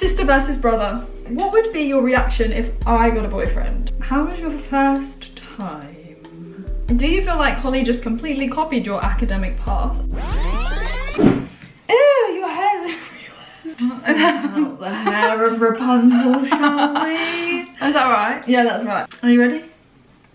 Sister versus brother. What would be your reaction if I got a boyfriend? How was your first time? Do you feel like Holly just completely copied your academic path? Ew, your hair's everywhere. The hair of Rapunzel, shall we? Is that right? Yeah, that's right. Are you ready?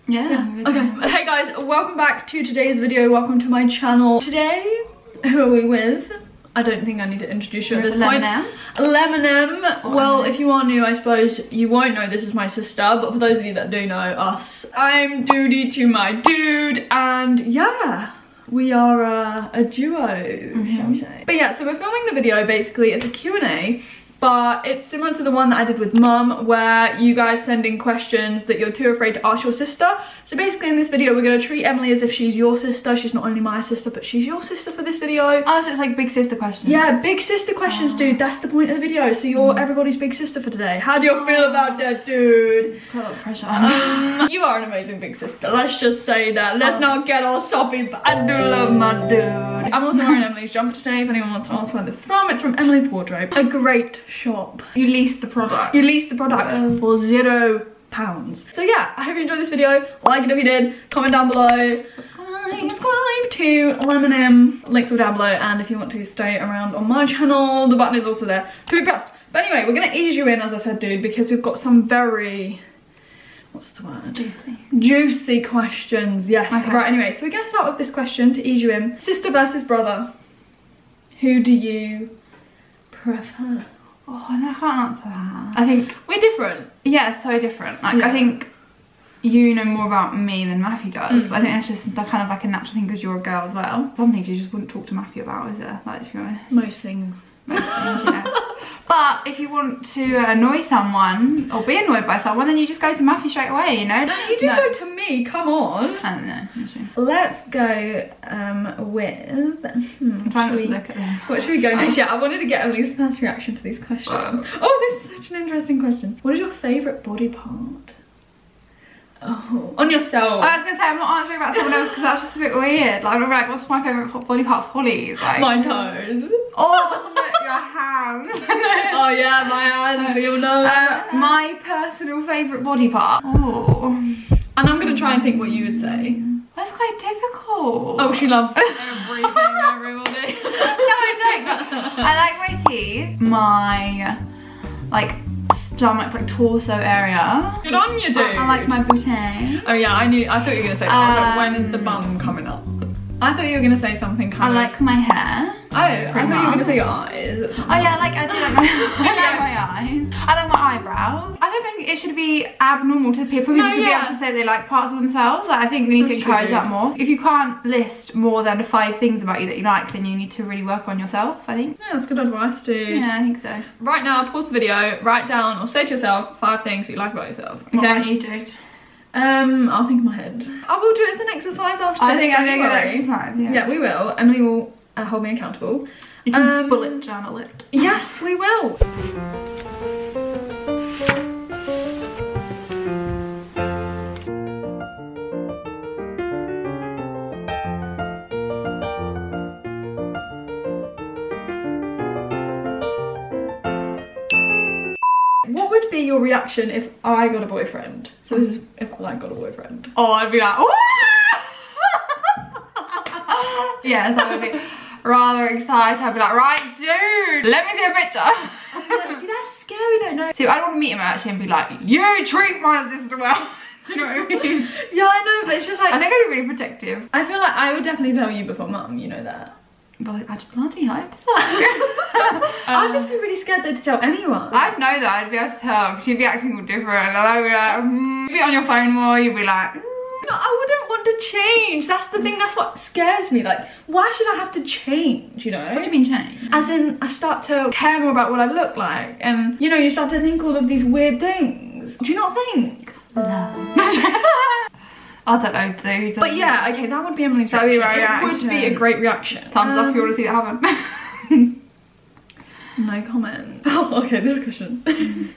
Yeah. Okay. Hey guys, welcome back to today's video. Welcome to my channel. Today, who are we with? I don't think I need to introduce you at this point. Leminem. Well, if you are new, I suppose you won't know this is my sister, but for those of you that do know us, I'm Duty to my dude, and yeah, we are a duo, shall we say. But yeah, so we're filming the video, basically, it's a Q&A, but it's similar to the one that I did with Mum, where you guys send in questions that you're too afraid to ask your sister. So basically in this video, we're going to treat Emily as if she's your sister. She's not only my sister, but she's your sister for this video. Oh, so it's like big sister questions? Yeah, big sister questions, dude. That's the point of the video. So you're everybody's big sister for today. How do you feel about that, dude? It's quite a lot of pressure on. You are an amazing big sister. Let's just say that. Let's not get all soppy, but I do love my dude. I'm also wearing Emily's jumper today, if anyone wants to ask where this is from. It's from Emily's Wardrobe. A great shop. You lease the product. You lease the product for £0. So yeah, I hope you enjoyed this video. Like it if you did. Comment down below. Subscribe to Leminem. Links all down below. And if you want to stay around on my channel, the button is also there to be pressed. But anyway, we're going to ease you in, as I said, dude, because we've got some very... what's the word? Juicy questions, yes. Okay. Right, anyway, so we're going to start with this question to ease you in. Sister versus brother. Who do you prefer? Oh, no, I can't answer that. I think we're different. Yeah, so different. Like, yeah. I think you know more about me than Matthew does. But I think that's just kind of like a natural thing because you're a girl as well. Some things you just wouldn't talk to Matthew about, is there? Like, to be honest. Most things. Most things, yeah. But if you want to annoy someone or be annoyed by someone, then you just go to Matthew straight away, you know? No, you do go to me, come on. I don't know, that's true. Let's go with... I'm trying not to look at them. What should we go next? Yeah, I wanted to get Emily's first reaction to these questions. Oh, this is such an interesting question. What is your favourite body part? Oh, on yourself. I was gonna say I'm not answering about someone else because that's just a bit weird. Like I'm gonna be like, what's my favourite body part of Holly's? Like my toes. Oh, your hands. Oh yeah, my hands. We all know. My personal favourite body part. Oh. And I'm gonna try and think what you would say. That's quite difficult. Oh, she loves everything, everybody. No, I don't. But I like my teeth. My stomach, like torso area. Good on you, dude. I like my booty. Oh yeah, I thought you were gonna say that. I was like, when is the bum coming up? I thought you were gonna say something kind of... I like my hair. Oh, I thought you were gonna say your eyes. Oh yeah, I do like my eyes. I like my eyebrows. I don't think it should be abnormal for people to be able to say they like parts of themselves. Like, I think we need to encourage that more. If you can't list more than 5 things about you that you like, then you need to really work on yourself, I think. Yeah, that's good advice, dude. Yeah, I think so. Right now, pause the video, write down or say to yourself 5 things that you like about yourself. Okay? What about you, dude? I'll think in my head. I will do it as an exercise after this. I think I'll do an exercise, yeah. Yeah, we will. Emily will hold me accountable. You can bullet journal it. Yes, we will. What would be your reaction if I got a boyfriend? So this is if I got a boyfriend. Oh, I'd be like, yes, I would be rather excited. I'd be like, right, dude, let me see a picture. See, that's scary though, no. See, I'd want to meet him actually and be like, you treat my sister well. You know what I mean? Yeah, I know, but it's just like, I think I'd be really protective. I feel like I would definitely tell you before Mum, you know that. But I'd bloody hope so. I'd just be really scared though to tell anyone. I'd know that, I'd be able to tell because you'd be acting all different and I'd be like, you'd be on your phone more, you'd be like, No, I wouldn't want to change. That's the thing, that's what scares me. Like, why should I have to change, you know? What do you mean change? As in, I start to care more about what I look like and, you know, you start to think all of these weird things. Do you not think? No. I don't know, dude. But yeah, okay, that would be Emily's reaction. That would be my reaction. It would be a great reaction. Thumbs up if you want to see that happen. No comment. Oh, okay, this question.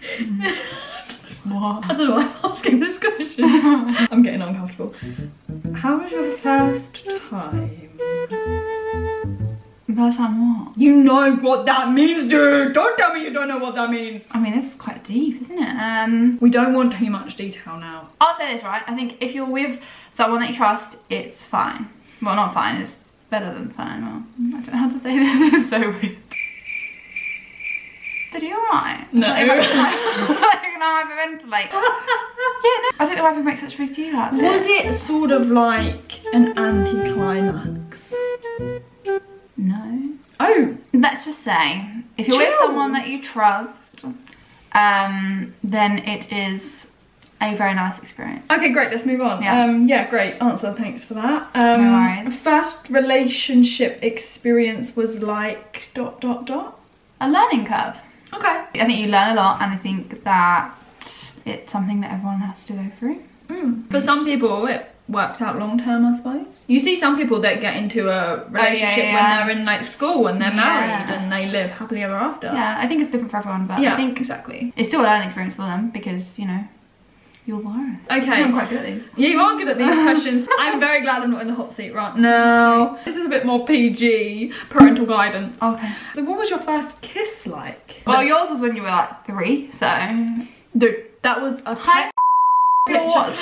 What? I don't know why I'm asking this question. I'm getting uncomfortable. How was your first time? First time what? You know what that means, dude. Don't tell me you don't know what that means. I mean, this is quite deep, isn't it? We don't want too much detail now. I'll say this, right? I think if you're with someone that you trust, it's fine. Well, not fine, it's better than fine. Well, I don't know how to say this. This is so weird. Did you alright? No. I'm gonna hyperventilate. Yeah, no. I don't know why people make such a big deal out of it. Was it sort of like an anticlimax? No. Oh. Let's just say, if you're with someone that you trust, then it is a very nice experience. Okay, great, let's move on. Yeah, great answer, thanks for that. No worries. First relationship experience was like ... A learning curve. Okay. I think you learn a lot, and I think that it's something that everyone has to go through. For some people, it works out long term, I suppose. You see some people that get into a relationship when they're in like school and they're married and they live happily ever after. Yeah, I think it's different for everyone, but I think exactly. It's still a learning experience for them because, you know, you'll learn. Okay. I'm quite good at these. Yeah, you are good at these questions. I'm very glad I'm not in the hot seat right now. This is a bit more PG, parental guidance. Okay. So what was your first kiss like? Well, yours was when you were like 3, so... Dude, that was a pet picture.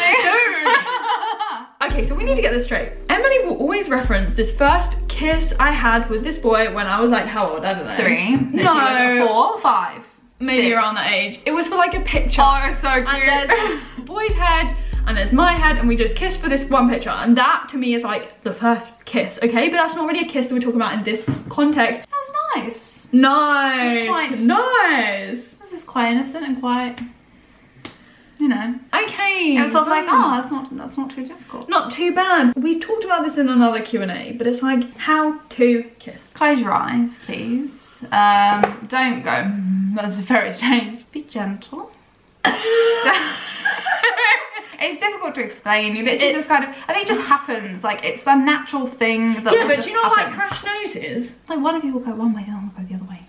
Okay, so we need to get this straight. Emily will always reference this first kiss I had with this boy when I was like, how old? I don't know. 3. No. 4, 5. Maybe 6. Around that age. It was for like a picture. Oh, it was so cute. And there's this boy's head and there's my head and we just kissed for this one picture. And that to me is like the first kiss, okay? But that's not really a kiss that we're talking about in this context. That was nice. Nice. Quite nice. This is quite innocent and quite, you know. Okay. It was sort of like, oh, that's not too difficult. Not too bad. We talked about this in another Q&A, but it's like how to kiss. Close your eyes, please. Don't go. That's very strange. Be gentle. It's difficult to explain. You literally just kind of, I think it just happens. Like, it's a natural thing that yeah, but do you not like crash noses? Like, one of you will go one way, the other will go the other way.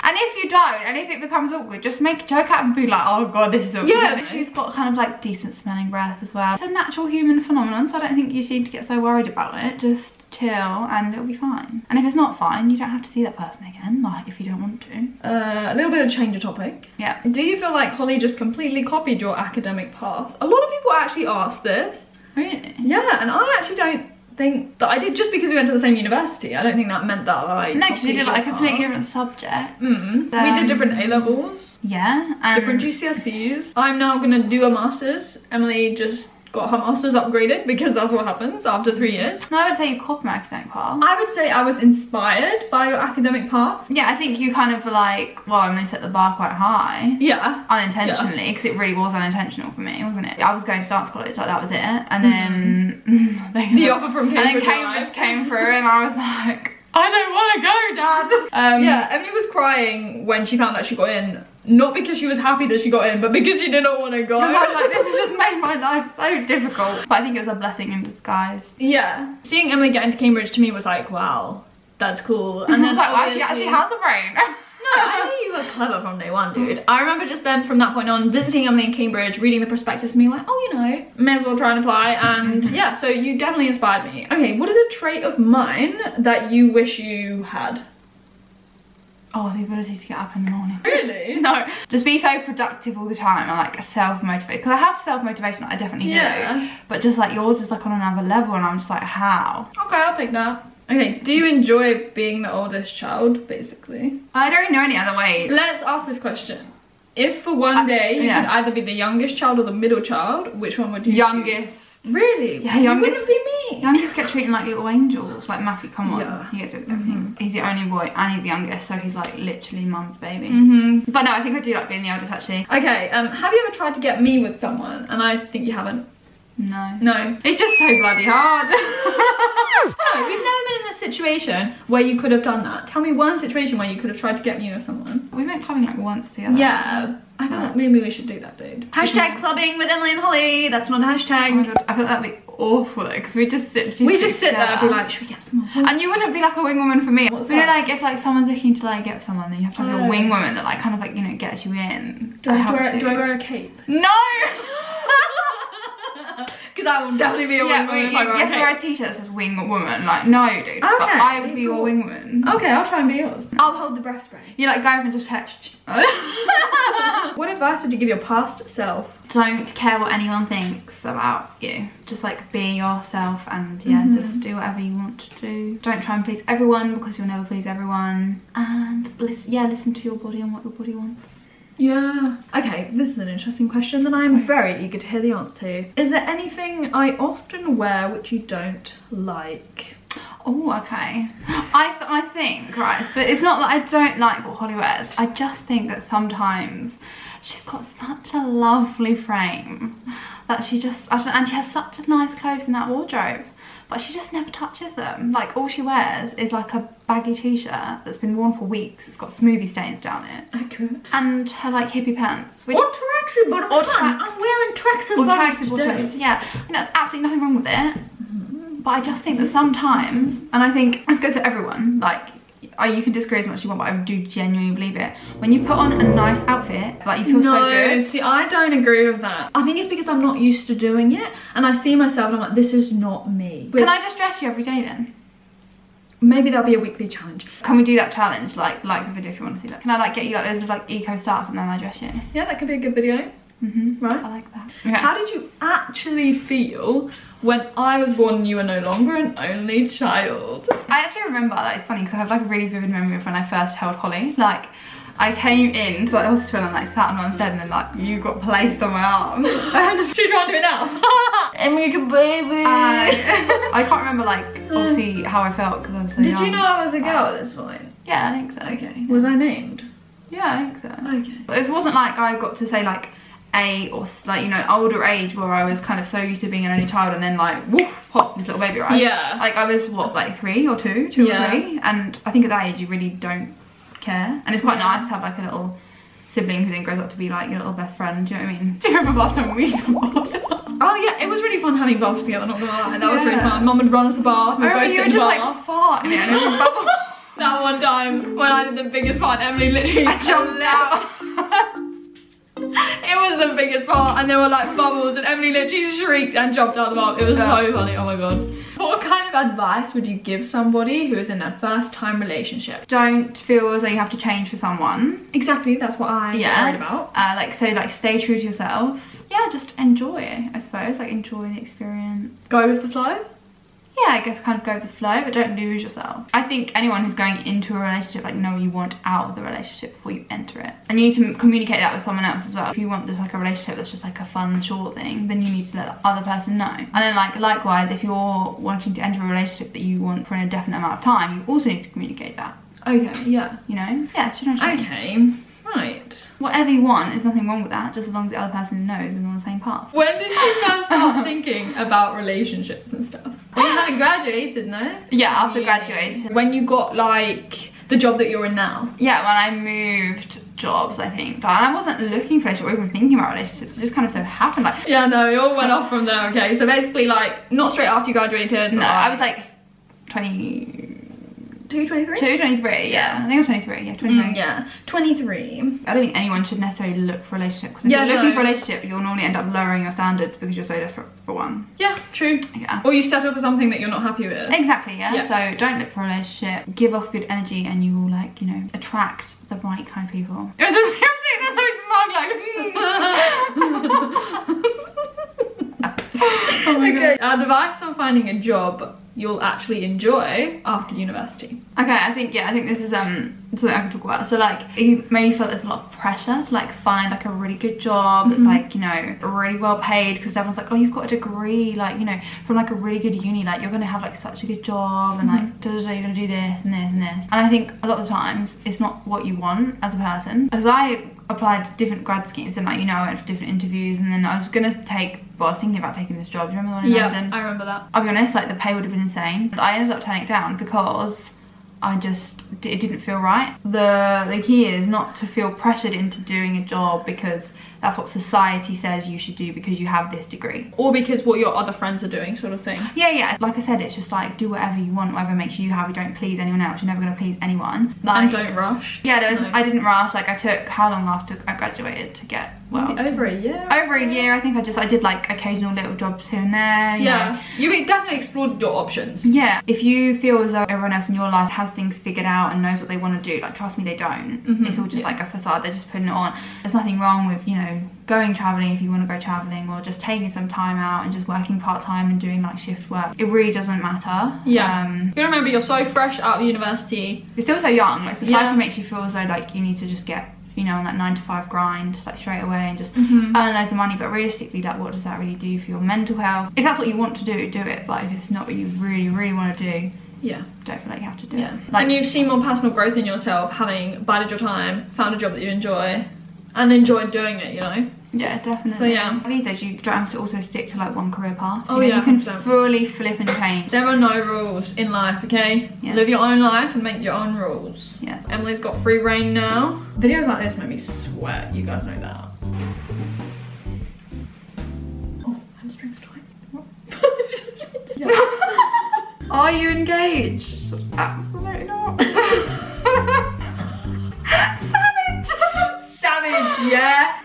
And if you don't, and if it becomes awkward, just make a joke out and be like, oh god, this is awkward. Yeah, but you've got kind of like decent smelling breath as well. It's a natural human phenomenon, so I don't think you need to get so worried about it. Just chill and it'll be fine. And if it's not fine, you don't have to see that person again, like if you don't want to. A little bit of change of topic. Yeah. Do you feel like Holly just completely copied your academic path? A lot of people actually ask this. Really? Yeah, and I actually don't think that I did just because we went to the same university. I don't think that meant that I no, because you did like a completely different subject. We did different A-levels. Yeah. Different GCSEs. I'm now gonna do a master's. Emily just got her master's upgraded because that's what happens after 3 years. No, I would say you copied my academic path. I would say I was inspired by your academic path. Yeah, I think you kind of like, well, I mean, set the bar quite high. Yeah. Unintentionally, because it really was unintentional for me, wasn't it? I was going to dance college, like that was it. And then the offer from Cambridge, and then Cambridge came through and I was like, I don't want to go, Dad. Yeah, Emily was crying when she found out she got in. Not because she was happy that she got in, but because she didn't want to go. Because I was like, this has just made my life so difficult. But I think it was a blessing in disguise. Yeah. Seeing Emily get into Cambridge to me was like, wow, that's cool. And then I was like, wow, she actually has a brain. No, I knew you were clever from day one, dude. I remember just then, from that point on, visiting Emily in Cambridge, reading the prospectus and being like, oh, you know, may as well try and apply. And yeah, so you definitely inspired me. Okay, what is a trait of mine that you wish you had? Oh, the ability to get up in the morning. Really? No. Just be so productive all the time and like self-motivated. Because I have self-motivation, I definitely do. But just like yours is like on another level and I'm just like, how? Okay, I'll take that. Okay, do you enjoy being the oldest child, basically? I don't know any other way. Let's ask this question. If for one day you could either be the youngest child or the middle child, which one would you choose? Really? Yeah, youngest. Wouldn't be me. Youngest get treated like little angels. Like Matthew, come on. He gets everything. He's the only boy and he's the youngest, so he's like literally mum's baby. But no, I think I do like being the eldest actually. Okay, have you ever tried to get me with someone? And I think you haven't. No. No. It's just so bloody hard. No, we've never been in a situation where you could have done that. Tell me one situation where you could have tried to get me with someone. We went clubbing like once together. Yeah. I feel like maybe we should do that, dude. Hashtag clubbing with Emily and Holly. That's not a hashtag. Oh my God, I feel like that'd be awful though, because we just sit there and be like, should we get some more? And you wouldn't be like a wing woman for me. What's that? You know, like if like someone's looking to like get with someone, then you have to have a wing woman that like kind of like, you know, gets you in. Do I wear a cape? No! Because I will definitely be a wing woman if I go on You have to wear a t-shirt that says wing woman. Like, no, dude. Okay, but I would be your wing woman. Okay, I'll try and be yours. I'll hold the breast spray. You like go over and just touch. What advice would you give your past self? Don't care what anyone thinks about you. Just like be yourself and just do whatever you want to do. Don't try and please everyone because you'll never please everyone. And listen to your body and what your body wants. Yeah. Okay, this is an interesting question that I'm very eager to hear the answer to. Is there anything I often wear which you don't like? Oh, okay. I think, right, so it's not that I don't like what Holly wears. I just think that sometimes she's got such a lovely frame that she just, and she has such nice clothes in that wardrobe, but she just never touches them. Like, all she wears is like a baggy t-shirt that's been worn for weeks. It's got smoothie stains down it. Accurate. And her like hippie pants. Or tracksuit bottoms. I'm wearing tracksuit bottoms today. Yeah, I mean, there's absolutely nothing wrong with it. But I just think that sometimes, and I think this goes for everyone, like, you can disagree as much as you want, but I do genuinely believe it. When you put on a nice outfit, like, you feel so good. See, I don't agree with that. I think it's because I'm not used to doing it, and I see myself and I'm like, this is not me. Can I just dress you every day then? Maybe that'll be a weekly challenge. Can we do that challenge, like the video if you want to see that? Can I like get you like loads of like eco stuff and then I dress you? Yeah, that could be a good video. Right? I like that. Okay. How did you actually feel when I was born and you were no longer an only child? I actually remember that. It's funny because I have like a really vivid memory of when I first held Holly. Like, I came in to like the hospital and like sat on my bed and then like you got placed on my arm. I'm just trying to do it now. American baby. I can't remember like obviously how I felt because I was so young. Did you know I was a girl at this point? Yeah, I think so. Okay. Was I named? Yeah, I think so. Okay. It wasn't like I got to say like or like, you know, older age where I was kind of so used to being an only child and then like woof, pop, this little baby, right? Yeah. Like I was what, like 3 or 2 or 3, and I think at that age you really don't care, and it's quite nice to have like a little sibling who then grows up to be like your little best friend. Do you know what I mean? Do you remember last time we used to bath? Oh yeah, it was really fun having baths together, not gonna lie. That was really fun. Mum would run us a bath. I remember you were just like fart in it and it would bubble. That one time when I did the biggest part, Emily literally jumped out. It was the biggest part and there were like bubbles and Emily literally shrieked and jumped out of the bath. It was so funny, oh my god. What kind of advice would you give somebody who is in their first time relationship? Don't feel as though you have to change for someone. Exactly, that's what I get worried about. Like stay true to yourself. Yeah, just enjoy it, I suppose. Like enjoy the experience. Go with the flow? Yeah, I guess kind of go with the flow, but don't lose yourself. I think anyone who's going into a relationship, like, know what you want out of the relationship before you enter it. And you need to communicate that with someone else as well. If you want just like a relationship that's just like a fun, short thing, then you need to let the other person know. And then like likewise, if you're wanting to enter a relationship that you want for an indefinite amount of time, you also need to communicate that. Okay, yeah. You know? Yeah, so you know what I mean? Okay. Right. Whatever you want, there's nothing wrong with that, just as long as the other person knows and they're on the same path. When did you first start thinking about relationships and stuff? Well, you hadn't graduated, no? Yeah, after graduation. When you got like the job that you're in now? Yeah, when I moved jobs, I think. And I wasn't looking for a relationship or even thinking about relationships. It just kind of so happened. Like, yeah, no, it all went off from there. Okay, so basically like not straight after you graduated. No, I was like 23, yeah. I think I was 23, yeah, 23. Yeah, 23. I don't think anyone should necessarily look for a relationship, because if you're looking for a relationship, you'll normally end up lowering your standards because you're so desperate for one. Yeah, true. Yeah. Or you settle for something that you're not happy with. Exactly, yeah. So don't look for a relationship, give off good energy and you will, like, you know, attract the right kind of people. You're just sitting there so smug, like, Oh my god. Advice on finding a job you'll actually enjoy after university. Okay, I think this is something I can talk about. So like, you maybe feel there's a lot of pressure to like find like a really good job that's like, you know, really well paid, because everyone's like, oh, you've got a degree, like, you know, from like a really good uni, like you're gonna have like such a good job and like you're gonna do this and this and this. And I think a lot of the times it's not what you want as a person. As I applied to different grad schemes and, like, you know, I went for different interviews, and then I was gonna I was thinking about taking this job. Do you remember the one in London? Yeah, I remember that. I'll be honest, like the pay would have been insane. But I ended up turning it down because it didn't feel right. The key is not to feel pressured into doing a job because that's what society says you should do because you have this degree. Or because what your other friends are doing, sort of thing. Yeah. Like I said, it's just like, do whatever you want, whatever makes you happy. Don't please anyone else. You're never going to please anyone. Like, and don't rush. Yeah, I didn't rush. Like, I took how long after I graduated to get well, over a year. Over a year. I think I did like occasional little jobs here and there. Yeah, you definitely explored your options. Yeah, if you feel as though everyone else in your life has things figured out and knows what they want to do, like trust me, they don't. It's all just like a facade. They're just putting it on. There's nothing wrong with, you know, going traveling if you want to go traveling, or just taking some time out and just working part-time and doing like shift work. It really doesn't matter. Yeah. You remember, you're so fresh out of university. You're still so young. Like society makes you feel as though like you need to just get, you know, on that 9-to-5 grind like straight away and just earn loads of money. But realistically, like, what does that really do for your mental health? If that's what you want to do, do it. But if it's not what you really want to do, don't feel like you have to do it. Like, and you've seen more personal growth in yourself having bided your time, found a job that you enjoy, and enjoyed doing it, you know? Yeah, definitely. So yeah, these days you don't have to also stick to like one career path. Oh, you know, yeah, you can 100%. fully flip and change. There are no rules in life, okay? Yes. Live your own life and make your own rules. Yes. Emily's got free reign now. Videos like this make me sweat, you guys know that. Oh, hamstrings tight. Are you engaged? Absolutely not. Savage, yeah.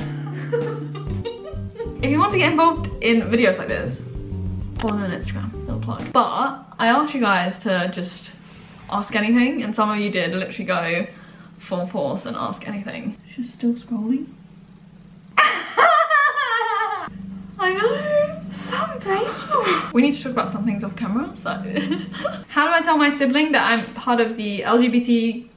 If you want to get involved in videos like this, follow me on Instagram, little plug. But I asked you guys to just ask anything, and some of you did literally go full force and ask anything. She's still scrolling. I know, something. We need to talk about some things off camera, so. How do I tell my sibling that I'm part of the LGBTQ+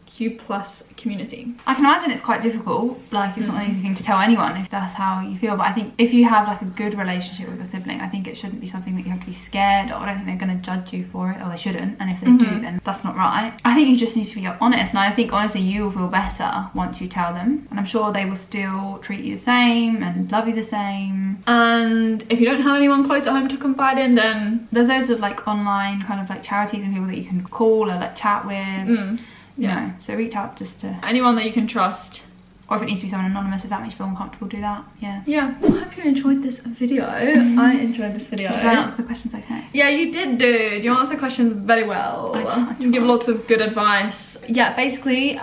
community? I can imagine it's quite difficult. Like, it's not an easy thing to tell anyone if that's how you feel. But I think if you have like a good relationship with a sibling, I think it shouldn't be something that you have to be scared of. I don't think they're going to judge you for it, or they shouldn't. And if they do, then that's not right. I think you just need to be honest. And I think honestly you will feel better once you tell them. And I'm sure they will still treat you the same and love you the same. And if you don't have anyone close at home to confide in, then there's loads of like online kind of like charities and people that you can call or like chat with. You know, so reach out just to anyone that you can trust. Or if it needs to be someone anonymous, if that makes you feel uncomfortable, do that. Yeah. Well, I hope you enjoyed this video. I enjoyed this video. Did I answer the questions okay? Yeah, you did, dude. You answered questions very well. I You give lots of good advice. Yeah, basically,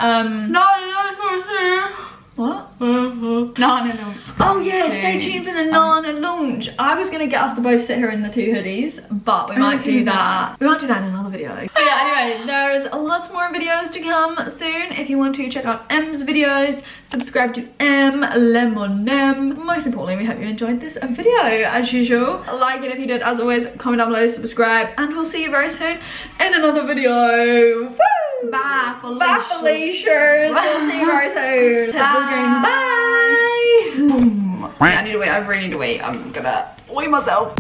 What? Nana launch. Oh yeah, stay tuned for the Nana launch. I was gonna get us to both sit here in the 2 hoodies, but we might do that. We might do that in another video. But yeah, anyway, there's lots more videos to come soon. If you want to check out M's videos, subscribe to M, Lemon M. Most importantly, we hope you enjoyed this video as usual. Like it if you did. As always, comment down below, subscribe, and we'll see you very soon in another video. Woo! Bye, Felicia's. We'll see you very soon. Bye. Boom. Yeah, I need to wait. I really need to wait. I'm gonna weigh myself.